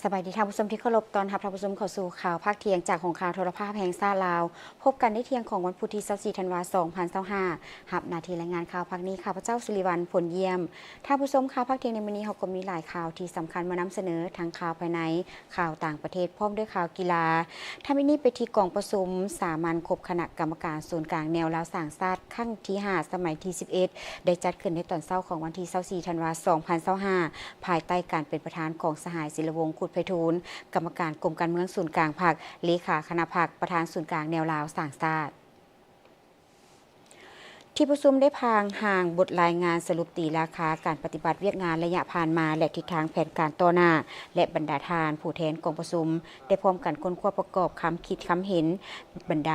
สบายดีท่านผู้ชมที่เคารพตอนรับท่านผู้ชมเข้าสู่ข่าวภาคเที่ยงจากของข่าวโทรภาพแห่งชาติลาวพบกันในเที่ยงของวันพุธที่24ธันวาคม2025หับนาทีรายงานข่าวภาคนี้ข้าพเจ้าสิริวัลย์ผลเยี่ยมท่านผู้ชมข่าวภาคเที่ยงในวันนี้เราก็มีหลายข่าวที่สำคัญมานำเสนอทั้งข่าวภายในข่าวต่างประเทศพร้อมด้วยข่าวกีฬาท่านวันนี้ไปที่กองประชุมสามัญครบคณะกรรมการศูนย์กลางแนวลาวสร้างชาติครั้งที่5สมัยที่11ได้จัดขึ้นในตอนเช้าของวันที่24ธันวาคม2025ภายใต้การเป็นประธานของสหายศิลวงศ์ขุดไพฑูรย์กรรมการกรมการเมืองศูนย์กลางพรรคเลขาคณะพรรคประธานศูนย์กลางแนวลาวสร้างชาติที่ประชุมได้พางห่างบทรายงานสรุปตีราคาการปฏิบัติเวียกงานระยะผ่านมาและทิศทางแผนการต่อหน้าและบรรดาทานผู้แทนกองประชุมได้พร้อมกันค้นคว้าประกอบคำคิดคำเห็นบรรด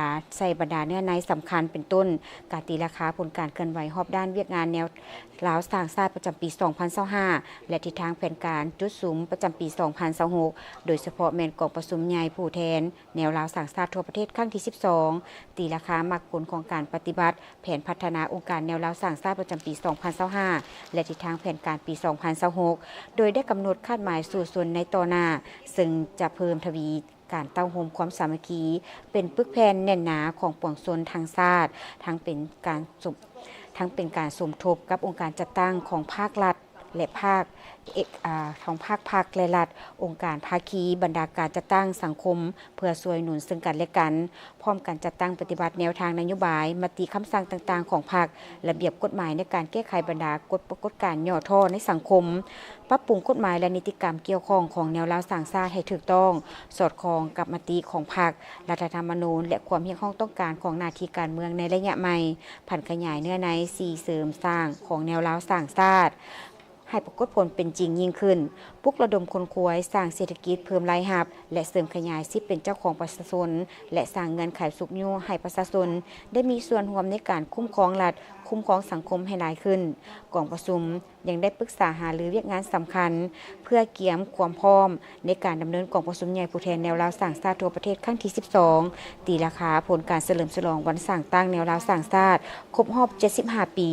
าเนื้อในสำคัญเป็นต้นการตีราคาผลการเคลื่อนไหวรอบด้านเวียกงานแนวลาวสร้างชาติประจำปี 2025 และทิศทางแผนการจุดสูงประจำปี 2026 โดยเฉพาะแมนกองประชุมใหญ่ผู้แทนแนวลาวสร้างชาติทั่วประเทศครั้งที่ 12 ตีราคามักผลของการปฏิบัติแผนพัฒนาองค์การแนวลาวสร้างชาติประจำปี 2025 และทิศทางแผนการปี 2026 โดยได้กำหนดคาดหมายสู่ส่วนในต่อหน้าซึ่งจะเพิ่มทวีการเต้าโฮมความสามัคคีเป็นปึกแผ่นแน่นหนาของปวงชนทางชาติทั้งเป็นการสมทบกับองค์การจัดตั้งของภาครัฐและภาคของภาคและรัฐองค์การภาคีบรรดาการจัดตั้งสังคมเพื่อช่วยหนุนซึ่งกันและกันพร้อมกันจัดตั้งปฏิบัติแนวทางนโยบายมติคำสั่งต่างๆของพรรคระเบียบกฎหมายในการแก้ไขบรรดากฎปรากฏการณ์ย่อท่อในสังคมปรับปรุงกฎหมายและนิติกรรมเกี่ยวข้องของแนวลาวสร้างชาติให้ถูกต้องสอดคล้องกับมติของพรรครัฐธรรมนูญและความเพียงพ้องต้องการของหน้าที่การเมืองในระยะใหม่ผันขยายเนื้อใน4เสริมสร้างของแนวลาวสร้างชาติให้ปรากฏผลเป็นจริงยิ่งขึ้นปลุกระดมคนควยสร้างเศรษฐกิจเพิ่มรายรับและเสริมขยายสิทธิเป็นเจ้าของประชาชนและสร้างเงินขายสุกยูให้ประชาชนได้มีส่วนร่วมในการคุ้มครองรัฐคุ้มครองสังคมให้หลายขึ้นกองประชุมยังได้ปรึกษาหารือเวียกงานสำคัญเพื่อเกี่ยมความพร้อมในการดำเนินกองประชุมใหญ่ผู้แทนแนวลาวสร้างชาติทั่วประเทศครั้งที่ 12 ตีราคาผลการเฉลิมฉลองวันสร้างตั้งแนวลาวสร้างชาติครบรอบ75 ปี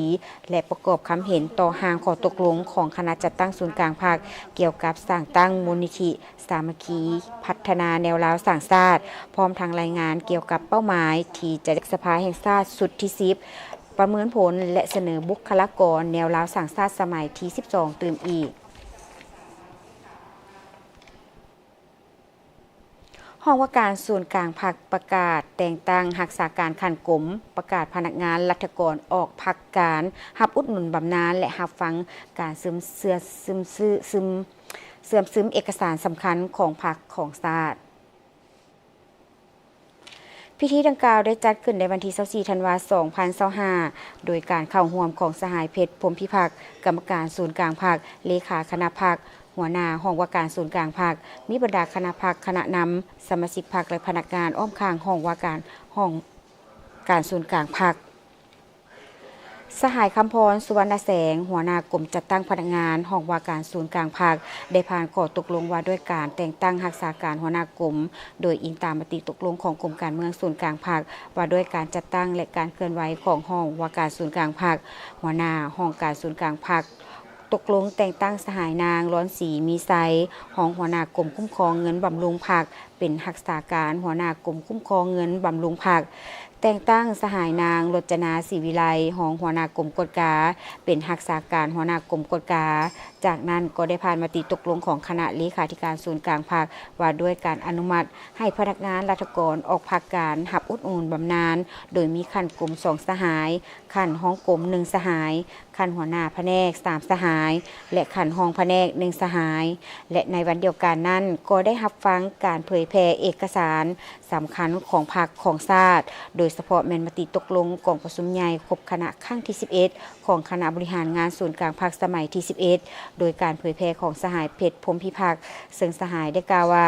และประกอบคำเห็นต่อห่างข้อตกลงของคณะจัดตั้งศูนย์กลางภาคเกี่ยวกับสร้างตั้งมูลนิธิสามัคคีพัฒนาแนวลาวสร้างชาติพร้อมทางรายงานเกี่ยวกับเป้าหมายที่จะสภาแห่งชาติสุดที่10ประเมินผลและเสนอบุคลากรแนวลาวสร้างชาติสมัยที่ 12 ตื่มอีกห้องว่าการศูนย์กลางพรรคประกาศแต่งตั้งรักษาการขันกรมประกาศพนักงานรัฐกรออกพักการรับอุดหนุนบำนาญและรับฟังการเสื่อมซึมเอกสารสำคัญของพรรคของชาติพิธีดังกล่าวได้จัดขึ้นในวันที่24ธันวาคม2025โดยการเข้าร่วมของสหายเพชรพรหมพิพักษ์กรรมการศูนย์กลางพรรคเลขาคณะพรรคหัวหน้าห้องว่าการศูนย์กลางพรรคมีบรรดาคณะพรรคคณะนำสมาชิกพรรคและพนักงานอ้อมข้างห้องว่าการศูนย์กลางพรรคสหายคำพรสุวรรณแสงหัวหน้ากรมจัดตั้งพนักงานห้องว่าการศูนย์กลางพรรคได้ผ่านข้อตกลงว่าด้วยการแต่งตั้งรักษาการหัวหน้ากรมโดยอิงตามมติตกลงของกรมการเมืองศูนย์กลางพรรคว่าด้วยการจัดตั้งและการเคลื่อนไหวของห้องว่าการศูนย์กลางพรรคหัวหน้าห้องการศูนย์กลางพรรคตกลงแต่งตั้งสหายนางร้อนศรีมีไซห้องหัวหน้ากรมคุ้มครองเงินบำรุงพรรคเป็นรักษาการหัวหน้ากรมคุ้มครองเงินบำรุงพรรคแต่งตั้งสหายนางรจนาศรีวิไลห้องหัวหน้ากรมกฎกาเป็นรักษาการหัวหน้ากรมกฎกาจากนั้นก็ได้ผ่านมติตกลงของคณะเลขาธิการศูนย์กลางพรรคว่าด้วยการอนุมัติให้พนักงานราชการออกพักการรับอุดหนุนบำนาญโดยมีขั้นกรม2 สหายขั้นห้องกรม1 สหายขั้นหัวหน้าแผนก3 สหายและขั้นห้องแผนก1 สหายและในวันเดียวกันนั้นก็ได้รับฟังการเผยแพร่เอกสารสำคัญของพรรคของชาติโดย เฉพาะแม่นมติตกลงกองประชุมใหญ่ครบคณะครั้งที่11ของคณะบริหารงานศูนย์กลางภาคสมัยที่11โดยการเผยแพร่ของสหายเพชรพรหมพิพักษ์ซึ่งสหายได้กล่าวว่า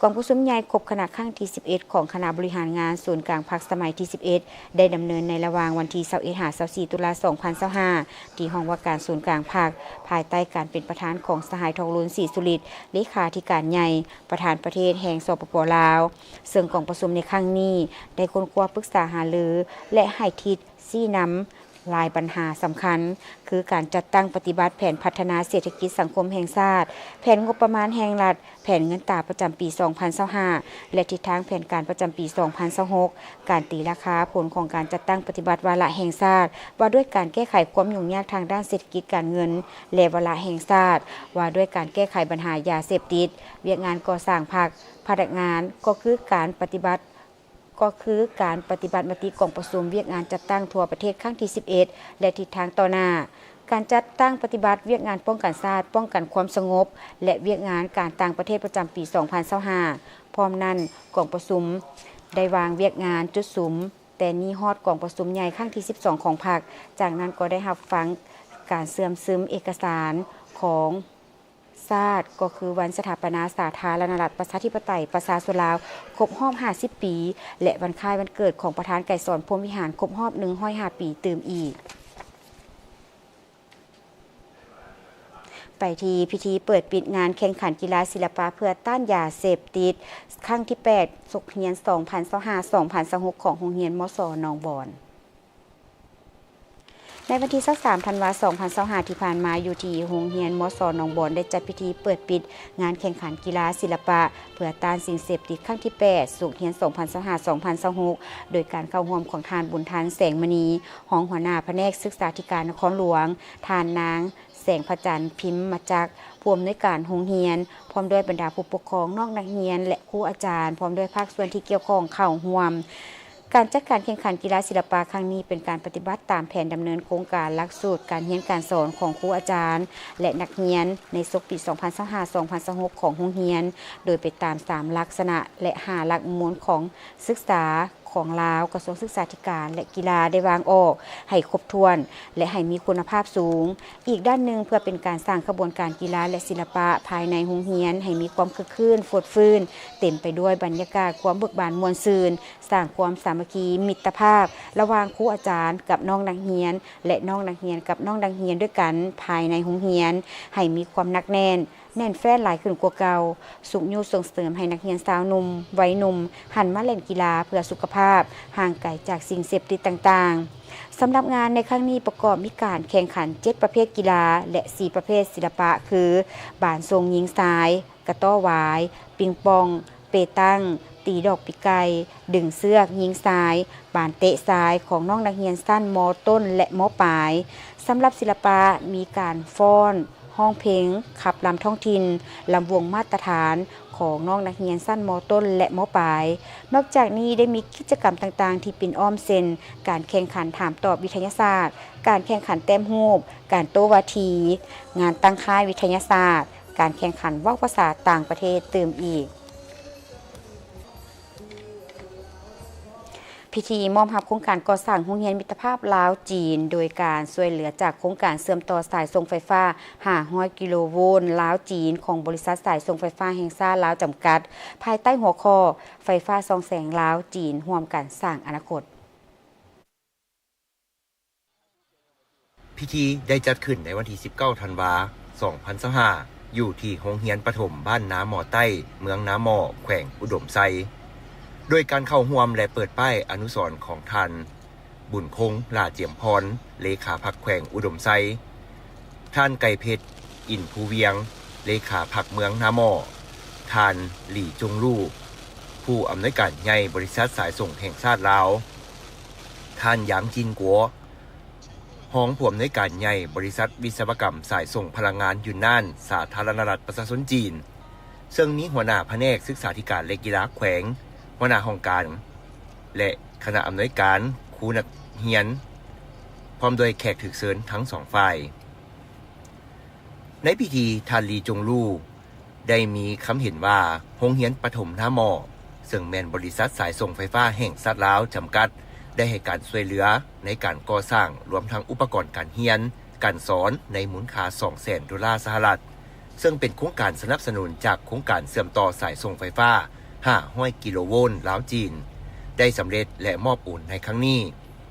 กองประชุมใหญ่ครบคณะครั้งที่11ของคณะบริหารงานศูนย์กลางภาคสมัยที่11ได้ดำเนินในระหว่างวันที่21-24 ตุลาคม 2025ที่ห้องว่าการศูนย์กลางภาคภายใต้การเป็นประธานของสหายทองลุ้นศรีสุริตเลขาธิการใหญ่ประธานประเทศแห่งสปป.ลาวซึ่งกองประชุมในครั้งนี้ได้ค้นคว้าปรึกษาหารือและให้ทิศชี้นำหลายปัญหาสำคัญคือการจัดตั้งปฏิบัติแผนพัฒนาเศรษฐกิจสังคมแห่งชาติแผนงบประมาณแห่งรัฐแผนเงินตราประจำปี 2025และทิศทางแผนการประจำปี 2026การตีราคาผลของการจัดตั้งปฏิบัติวาระแห่งชาติว่าด้วยการแก้ไขความยุ่งยากทางด้านเศรษฐกิจการเงินและวาระแห่งชาติว่าด้วยการแก้ไขปัญหายาเสพติดเวียกงานก่อสร้างภาคพนักงานก็คือการปฏิบัติมติกองประชุมเวียกงานจัดตั้งทั่วประเทศครั้งที่11และทิศทางต่อหน้าการจัดตั้งปฏิบัติเวียกงานป้องกันชาติป้องกันความสงบและเวียกงานการต่างประเทศประจำปี 2025พร้อมนั้นกองประชุมได้วางเวียกงานจุดสุมแต่นี้ฮอดกองประชุมใหญ่ครั้งที่12ของพรรคจากนั้นก็ได้รับฟังการเสื่อมซึมเอกสารของชาติก็คือวันสถาปนาสาธารณรัฐประชาธิปไตยประชาชนลาวครบรอบ50 ปีและวันคล้ายวันเกิดของประธานไกรสอนพรหมวิหารครบรอบ105 ปีตื่มอีกไปที่พิธีเปิดปิดงานแข่งขันกีฬาศิลปะเพื่อต้านยาเสพติดครั้งที่8ศุกร์เฮียน 2025-2026 ของโรงเรียนมศ.หนองบอนในวันที่23 ธันวาคม 2025ที่ผ่านมาอยู่ที่โรงเรียนมศ.หนองบอนได้จัดพิธีเปิดปิดงานแข่งขันกีฬาศิลปะเพื่อต้านสิ่งเสพติดครั้งที่8ศุกร์เฮียน 2025-2026 โดยการเข้าร่วมของทานบุญทันแสงมณีรองหัวหน้าแผนกศึกษาธิการนครหลวงทานนางแสงพระจันทร์พิมพ์มาจากผู้อำนวยการโรงเรียนพร้อมด้วยบรรดาผู้ปกครองนอกนักเรียนและครูอาจารย์พร้อมด้วยภาคส่วนที่เกี่ยวข้องเข้าร่วมการจัดการแข่งขันกีฬาศิลปะครั้งนี้เป็นการปฏิบัติตามแผนดำเนินโครงการหลักสูตรการเรียนการสอนของครูอาจารย์และนักเรียนในศุกร์ปี 2025-2026 ของโรงเรียนโดยไปตาม3ลักษณะและ5หลักมูลของศึกษาของลาวกระทรวงศึกษาธิการและกีฬาได้วางออกให้ครบถ้วนและให้มีคุณภาพสูงอีกด้านหนึ่งเพื่อเป็นการสร้างขบวนการกีฬาและศิลปะภายในโรงเรียนให้มีความคึกคืนฟดฟื้นเต็มไปด้วยบรรยากาศความเบิกบานมวลซื่นสร้างความสามัคคีมิตรภาพระหว่างครูอาจารย์กับน้องนักเรียนและน้องนักเรียนกับน้องนักเรียนด้วยกันภายในโรงเรียนให้มีความหนักแน่นแฟนหลายขึ้นกว่าเก่าสุขยุส่งเสริมให้นักเรียนสาวหนุ่มวัยหนุ่มหันมาเล่นกีฬาเพื่อสุขภาพห่างไกลจากสิ่งเสพติดต่างๆสำหรับงานในครั้งนี้ประกอบมีการแข่งขัน7ประเภทกีฬาและ4ประเภทศิลปะคือบานทรงยิงซ้ายกระต้อหวายปิงปองเปตั้งตีดอกปีไก่ดึงเสือกยิงซ้ายบานเตะซ้ายของน้องนักเรียนสั้นม.ต้นและม.ปลายสำหรับศิลปะมีการฟ้อนห้องเพลงขับลำท้องถิ่นลำวงมาตรฐานของน้องนักเรียนสั้นม.ต้นและม.ปลายนอกจากนี้ได้มีกิจกรรมต่างๆที่เป็นอ้อมเซนการแข่งขันถามตอบวิทยาศาสตร์การแข่งขันแต้มรูปการโต้วาทีงานตั้งค่ายวิทยาศาสตร์การแข่งขันเว้าภาษาต่างประเทศเติมอีกพิธีมอบรับโครงการก่อสร้างโรงเรียนมิตรภาพลาวจีนโดยการช่วยเหลือจากโครงการเชื่อมต่อสายส่งไฟฟ้า500 กิโลโวลต์ลาวจีนของบริษัทสายส่งไฟฟ้าแห่งชาติลาวจำกัดภายใต้หัวข้อไฟฟ้าส่องแสงลาวจีนร่วมกันสร้างอนาคตพิธีได้จัดขึ้นในวันที่19 ธันวาคม 2025อยู่ที่โรงเรียนประถมบ้านน้าหมอใต้เมืองน้าหมอแขวงอุดมไซโดยการเข้าร่วมและเปิดป้ายอนุสรณ์ของท่านบุญคงลาเจียมพรเลขาพรรคแขวงอุดมไซท่านไก่เพชรอินภูเวียงเลขาพรรคเมืองนาหม้อท่านหลี่จงลู่ผู้อำนวยการใหญ่บริษัทสายส่งแห่งชาติลาวท่านหยางจินกัวห้องผู้อำนวยการใหญ่บริษัทวิศวกรรมสายส่งพลังงานยูนนานสาธารณรัฐประชาชนจีนซึ่งมีหัวหน้าแผนกศึกษาธิการและกีฬาแขวงหัวหน้าห้องการและคณะอำนวยการครูนักเรียนพร้อมด้วยแขกถูกเชิญทั้งสองฝ่ายในพิธีท่านลีจงลู่ได้มีคำเห็นว่าโรงเรียนประถมน้าหม้อซึ่งแม่นบริษัทสายส่งไฟฟ้าแห่งชาติลาวจำกัด ได้ให้การช่วยเหลือในการก่อสร้างรวมทั้งอุปกรณ์การเรียนการสอนในมูลค่า 200,000 ดอลลาร์สหรัฐซึ่งเป็นโครงการสนับสนุนจากโครงการเชื่อมต่อสายส่งไฟฟ้า500 กิโลโวลต์ลาวจีนได้สำเร็จและมอบอุ่นในครั้งนี้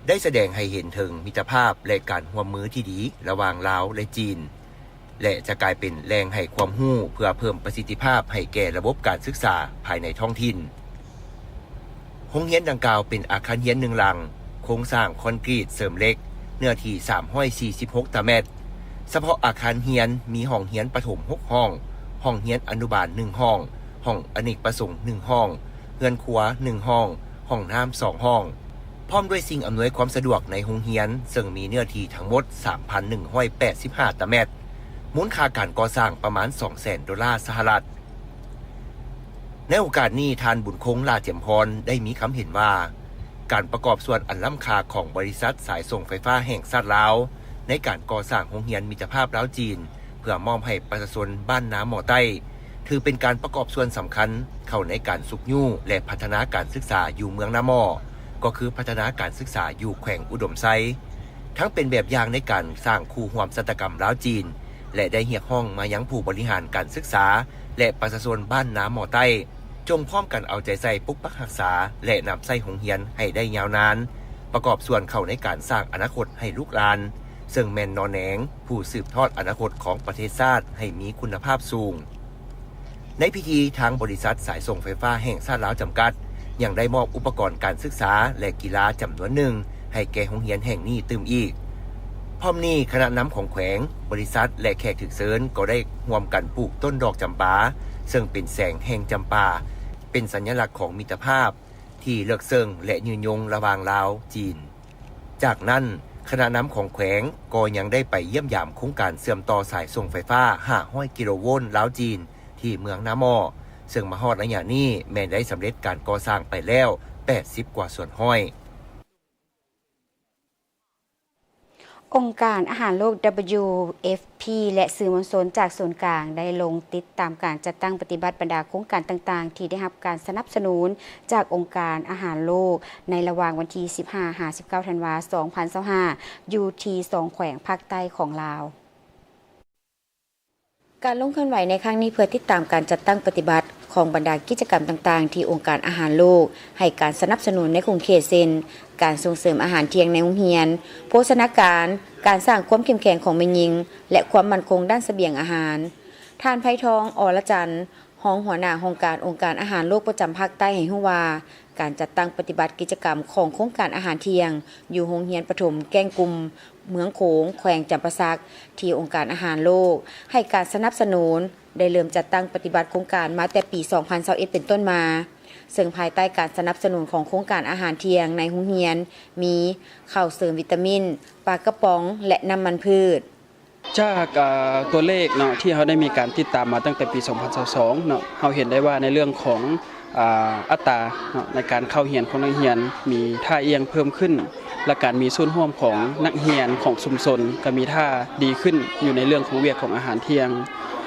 ได้แสดงให้เห็นถึงมิตรภาพและการร่วมมือที่ดีระหว่างลาวและจีนและจะกลายเป็นแรงให้ความรู้เพื่อเพิ่มประสิทธิภาพให้แก่ระบบการศึกษาภายในท้องถิ่นโรงเรียนดังกล่าวเป็นอาคารเรียน1หลังโครงสร้างคอนกรีตเสริมเหล็กเนื้อที่346ตารางเมตรเฉพาะอาคารเรียนมีห้องเรียนประถม6ห้องห้องเรียนอนุบาล1ห้องห้องอเนกประสงค์1ห้องเรือนครัว1ห้องห้องน้ำ2ห้องพร้อมด้วยสิ่งอำนวยความสะดวกในโรงเรียนซึ่งมีเนื้อที่ทั้งหมด 3,185 ตารางเมตรมูลค่าการก่อสร้างประมาณ 200,000 ดอลลาร์สหรัฐในโอกาสนี้ท่านบุญคงลาเจียมพรได้มีคำเห็นว่าการประกอบส่วนอันล้ำค่าของบริษัทสายส่งไฟฟ้าแห่งชาติลาวในการก่อสร้างโรงเรียนมิตรภาพลาวจีนเพื่อมอบให้ประชาชนบ้านน้ำหมอใต้ถือเป็นการประกอบส่วนสำคัญเข้าในการสุขยู่และพัฒนาการศึกษาอยู่เมืองน้ำหมอก็คือพัฒนาการศึกษาอยู่แขวงอุดมไซทั้งเป็นแบบอย่างในการสร้างคู่ร่วมศัตรกรรมลาวจีนและได้เรียกร้องมายังผู้บริหารการศึกษาและประชาชนบ้านน้ำหมอใต้จงพร้อมกันเอาใจใส่ปกปักรักษาและนำใส่โรงเรียนให้ได้ยาวนานประกอบส่วนเข้าในการสร้างอนาคตให้ลูกหลานซึ่งแม่นนอแหนงผู้สืบทอดอนาคตของประเทศชาติให้มีคุณภาพสูงในพิธีทางบริษัทสายส่งไฟฟ้าแห่งชาติลาวจำกัดยังได้มอบอุปกรณ์การศึกษาและกีฬาจำนวนหนึ่งให้แก่โรงเรียนแห่งนี้ตื่มอีกพร้อมนี้คณะนำของแขวงบริษัทและแขกถึกเซินก็ได้ร่วมกันปลูกต้นดอกจำปาซึ่งเป็นแสงแห่งจำปาเป็นสัญลักษณ์ของมิตรภาพที่เลือกเซิงและยืนยงระหว่างลาวจีนจากนั้นคณะนำของแขวงก็ยังได้ไปเยี่ยมยามโครงการเชื่อมต่อสายส่งไฟฟ้า500 กิโลโวลต์ลาวจีนที่เมืองน้ำมอซึ่งมาฮอดระยะนี้แม้ได้สำเร็จการก่อสร้างไปแล้ว80 กว่าส่วนห้อยองค์การอาหารโลก WFP และสื่อมวลชนจากส่วนกลางได้ลงติดตามการจัดตั้งปฏิบัติบรรดาโครงการต่างๆที่ได้รับการสนับสนุนจากองค์การอาหารโลกในระหว่างวันที่ 15-19 ธันวาคม 2025 อยู่ที่2แขวงภาคใต้ของลาวการลงเคลื่อนไหวในครั้งนี้เพื่อติดตามการจัดตั้งปฏิบัติของบรรดากิจกรรมต่างๆที่องค์การอาหารโลกให้การสนับสนุนในกรุงเขตเซนการส่งเสริมอาหารเที่ยงในโรงเรียนโภชนาการการสร้างความเข้มแข็งของแม่หญิงและความมั่นคงด้านเสบียงอาหารท่านไพทองอรจันทร์รองหัวหน้าองค์การอาหารโลกประจำภาคใต้ให้รู้ว่าการจัดตั้งปฏิบัติกิจกรรมของโครงการอาหารเที่ยงอยู่โรงเรียนประถมแก้งกุมเมืองโขงแขวงจำปาสักที่องค์การอาหารโลกให้การสนับสนุนได้เริ่มจัดตั้งปฏิบัติโครงการมาแต่ปี 2021 เป็นต้นมาซึ่งภายใต้การสนับสนุนของโครงการอาหารเที่ยงในโรงเรียนมีข้าวเสริมวิตามินปลากระป๋องและน้ำมันพืชจากตัวเลขเนาะที่เขาได้มีการติดตามมาตั้งแต่ปี 2022 เนาะเราเห็นได้ว่าในเรื่องของอัตราเนาะในการเข้าเรียนของนักเรียนมีท่าเอียงเพิ่มขึ้นและการมีส่วนร่วมของนักเรียนของชุมชนก็มีท่าดีขึ้นอยู่ในเรื่องของเวียกของอาหารเที่ยง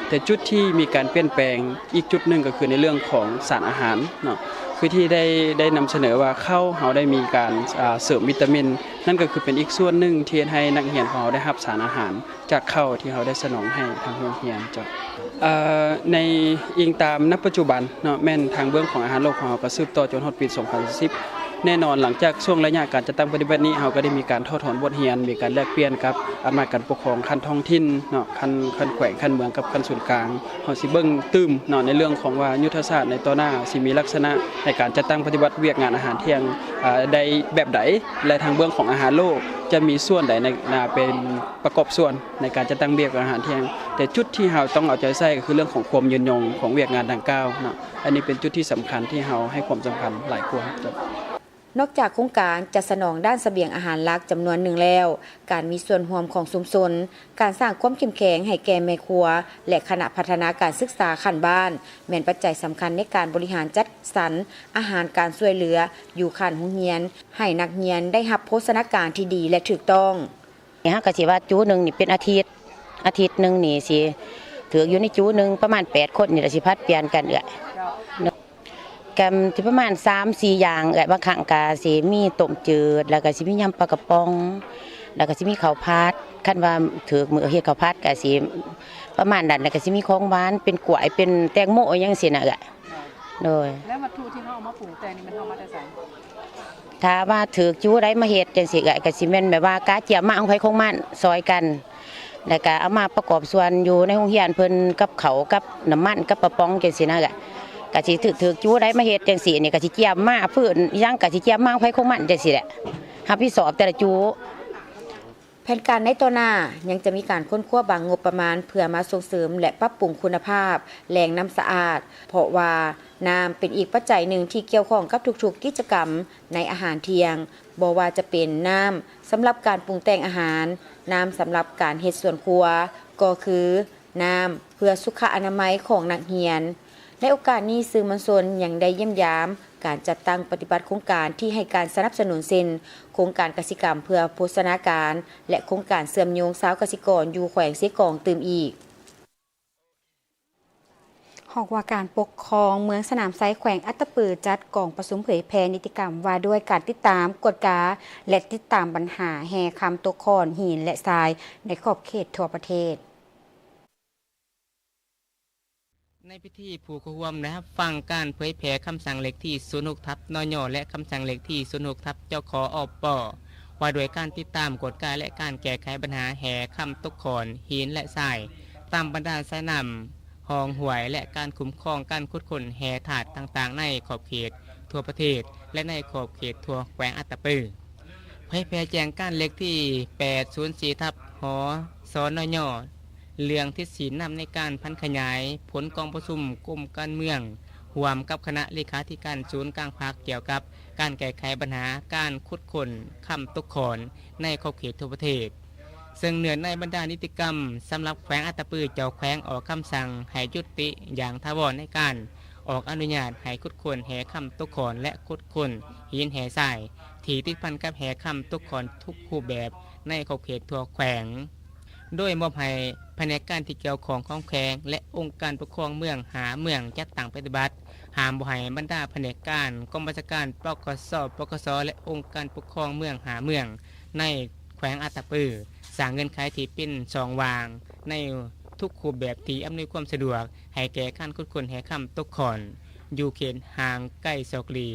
แต่จุดที่มีการเปลี่ยนแปลงอีกจุดหนึ่งก็คือในเรื่องของสารอาหารเนาะคือที่ได้นำเสนอว่าข้าวเราได้มีการเสริมวิตามินนั่นก็คือเป็นอีกส่วนหนึ่งที่ให้นักเรียนของเราได้รับสารอาหารจากข้าวที่เขาได้สนองให้ทางโรงเรียนจ้ะในอิงตามณปัจจุบันเนาะแม่นทางเบื้องของอาหารโลกของเราก็สืบต่อจนฮอดปี 2010 แน่นอนหลังจากช่วงระยะการจัดตั้งปฏิบัตินี้เราก็ได้มีการถอดถอนบทเรียนมีการแลกเปลี่ยนกับอำนาจการปกครองขั้นท้องถิ่นเนาะขั้นแขวงขั้นเมืองกับขั้นส่วนกลางเฮาสิเบิ่งตื้มเนาะในเรื่องของว่ายุทธศาสตร์ในต่อหน้าสิมีลักษณะในการจัดตั้งปฏิบัติเวียกงานอาหารเที่ยงได้แบบใดและทางเบื้องของอาหารโลกจะมีส่วนใดในเป็นประกอบส่วนในการจัดตั้งเวียกอาหารเที่ยงแต่จุดที่เราต้องเอาใจใส่ก็คือเรื่องของความยืนยงของเวียกงานดังกล่าวเนาะอันนี้เป็นจุดที่สำคัญที่เราให้ความสำคัญหลายกว่านอกจากโครงการจะสนองด้านเสบียงอาหารหลักจำนวนหนึ่งแล้วการมีส่วนร่วมของชุมชนการสร้างความเข้มแข็งให้แก่แม่ครัวและคณะพัฒนาการศึกษาขั้นบ้านแม่นปัจจัยสำคัญในการบริหารจัดสรรอาหารการช่วยเหลืออยู่ขั้นโรงเรียนให้นักเรียนได้รับโภชนาการที่ดีและถูกต้องนี่ฮะก็สิว่าจูนึงนี่เป็นอาทิตย์นึงนี่สิถืออยู่ในจูนึงประมาณ8คนนี่ล่ะสิพัดเปลี่ยนกัน รมที่ประมาณ 3-4 อย่างบางครั้งก็สิมีต้มจืดแล้วก็สิมียำปลากระป๋องแล้วก็สิมีข้าวผัดคันว่าถือมื้อเฮ็ดข้าวผัดก็สิประมาณนั้นแล้วก็สิมีของหวานเป็นกล้วยเป็นแตงโมจังซี่น่ะโดยแล้ววัตถุที่เขาเอามาปรุงแต่งนี่มันเอามาแต่ไส ถ้าว่าถือจู้ได้มาเฮ็ดจังซี่ก็สิแม่นแบบว่ากาเจียมมาของไผของมันซอยกันแล้วก็เอามาประกอบส่วนอยู่ในโรงเรียนเพิ่นกับเขาวกับน้ำมันกับปลาป๋องจังซี่นะก็สิถือจู้ได้มาเฮ็ดจังซี่นี่ก็สิเจียมมาพื้นอีหยังก็สิเจียมมาของไผของมันจังซี่แหละรับผิดชอบแต่ละจู้ แผนการในตัวหน้ายังจะมีการค้นคว้าบางงบประมาณเพื่อมาส่งเสริมและปรับปรุงคุณภาพแหล่งน้ำสะอาดเพราะว่าน้ำเป็นอีกปัจจัยหนึ่งที่เกี่ยวข้องกับทุกๆกิจกรรมในอาหารเที่ยงบ่ว่าจะเป็นน้ำสำหรับการปรุงแต่งอาหารน้ำสำหรับการเฮ็ดสวนครัวก็คือน้ำเพื่อสุขอนามัยของนักเรียนในโอกาสนี้สื่อมวลชนยังได้เยี่ยมยามการจัดตั้งปฏิบัติโครงการที่ให้การสนับสนุนเส้นโครงการกสิกรรมเพื่อโภชนาการและโครงการเสื่อมโยงสาวกสิกรอยู่แขวงเสกองตื่มอีกหอกว่าการปกครองเมืองสนามไซแขวงอัตตปือจัดกองประชุมเผยแพร่นิติกรรมว่าด้วยการติดตามกฎกาและติดตามปัญหาแห่คำตกคอนหินและทรายในขอบเขตทั่วประเทศในพิธีผู้ร่วมนะครับฟังการเผยแผ่คำสั่งเล็กที่06ทับนยและคำสั่งเล็กที่06ทับเจ้าขออปว่าโดยการติดตามกฎการและการแก้ไขปัญหาแห่คำตกขอนหินและทรายตามบรรดาสายนำหองหวยและการคุ้มครองการขุดค้นแห่ถาดต่างๆในขอบเขตทั่วประเทศและในขอบเขตทั่วแขวงอัตตปือเผยแผ่แจงการเล็กที่804ทับหสนยเรื่องที่ศีลนำในการพันขยายผลกองประชุมกรมการเมืองร่วมกับคณะเลขาธิการศูนย์กลางภาคเกี่ยวกับการแก้ไขปัญหาการขุดค้นคำตกขอนในขอบเขตทั่วประเทศซึ่งเนื้อในบรรดานิติกรรมสำหรับแขวงอัตตปือเจ้าแขวงออกคำสั่งให้ยุติอย่างถาวรในการออกอนุญาตให้ขุดค้นแห่คำตกขอนและขุดค้นหินแห่ทรายที่ติดพันกับแห่คำตกขอนทุกรูปแบบในขอบเขตทั่วแขวงโดยมอบให้แผนกการที่เกี่ยวของของแขวงและองค์การปกครองเมืองหาเมืองจัดตั้งปฏิบัติหามบ่ให้บรรดาแผนกการกองบัญชาการปกส.ปกส.และองค์การปกครองเมืองหาเมืองในแขวงอัตตปือสร้างเงินขายที่เป็นช่องว่างในทุกรูปแบบที่อำนวยความสะดวกให้แก่การขุดค้นแห่คำตกขอนอยู่เขตห่างใกล้ซอกลี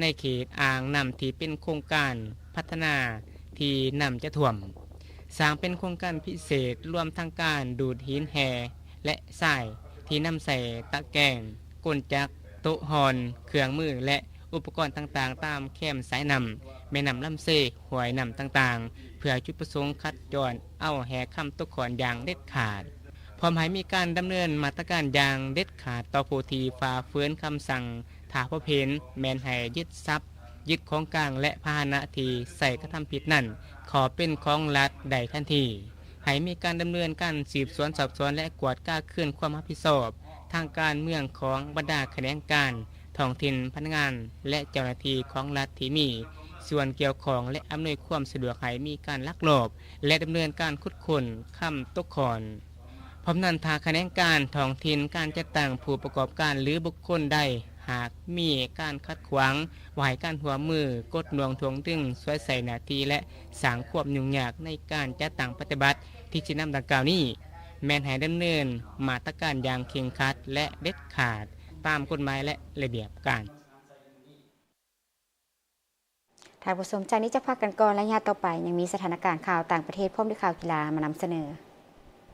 ในเขตอ่างน้ำที่เป็นโครงการพัฒนาที่น้ำจะท่วมสร้างเป็นโครงการพิเศษรวมทั้งการดูดหินแห่และทรายที่นำใส่ตะแกรงกลจักรโต๊ะฮอนเครื่องมือและอุปกรณ์ต่างๆตามแคมสายนำแม่นำลำเซหวยนำต่างๆเพื่อจุดประสงค์คัดจรเอาแห่คำตกขอนอย่างเด็ดขาดพร้อมให้มีการดำเนินมาตรการอย่างเด็ดขาดต่อผู้ที่ฝ่าฝืนคำสั่งถ้าพบเห็นแม่นให้ยึดทรัพย์ยึดของกลางและพาหนะที่ใส่กระทำผิดนั่นขอเป็นของรัฐใดทันทีให้มีการดำเนินการสืบสวนสอบสวนและกวดก้าเคลื่อนความรับผิดชอบทางการเมืองของบรรดาแขนงการท้องถิ่นพนักงานและเจ้าหน้าที่ของรัฐที่มีส่วนเกี่ยวข้องและอำนวยความสะดวกให้มีการลักลอบและดำเนินการขุดค้นคำตกขอนพร้อมนั้นทางแขนงการท้องถิ่นการจัดตั้งผู้ประกอบการหรือบุคคลใดหากมีการขัดขวางวายการหัวมือกดหน่วงทวงดึงสวยใส่หน้าที่และสร้างความยุ่งยากในการจัดตั้งปฏิบัติที่จะนำดังกล่าวนี้แม้นให้ดำเนินมาตรการอย่างเคร่งครัดและเด็ดขาดตามกฎหมายและระเบียบการทางผู้ชมจากนี้จะพักกันก่อนและญาติต่อไปยังมีสถานการณ์ข่าวต่างประเทศพร้อมด้วยข่าวกีฬามานำเสนอ